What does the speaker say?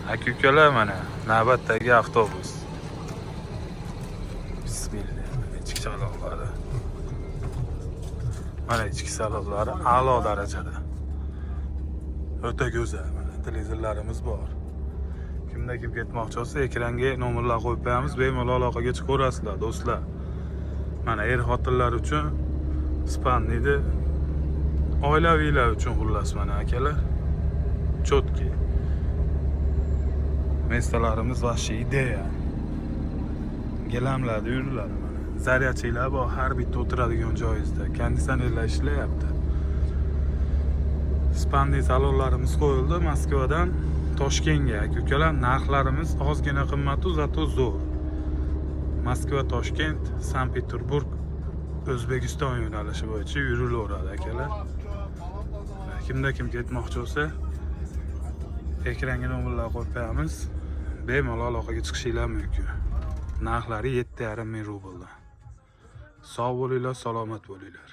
Aka-ukalar, mana navbatdagi avtobus. Bismillah. Ichki salonlari. Mana ichki salonlari a'lo darajada. O'ta go'zal. Mana televizorlarimiz bor. Kimda kim ketmoqchi bo'lsa, ekranga nomerlar qo'yib qo'yamiz, bemalol aloqaga chiqaverasizlar, do'stlar. Mana xotinlar uchun Spanniydi. Oilaviylar uchun xullas mana akalar. Chotki. Mestalarimiz vahshiy ideya. Gilamlarda yuriladi mana. Zaryadchilar bor, har bitta o'tiradigan joyingizda. Konditsionerlar ishlayapti. Spandiy salonlarimiz qo'yildi Moskvadan Toshkentga. Aka-ukalar, narxlarimiz ozgina qimmat, zato zo'r. Moskva, Toshkent, Sankt-Peterburg, O'zbekiston yo'nalishi bo'yicha yurilaveradi akalar. Kimda kim ketmoqchi bo'lsa, ekranga nomerlar qo'yib qo'yamiz. Bemalol aloqaga chiqishinglar mumkin. Narxlari 7,5 ming rubldan. Sog' bo'linglar, salomat bo'linglar.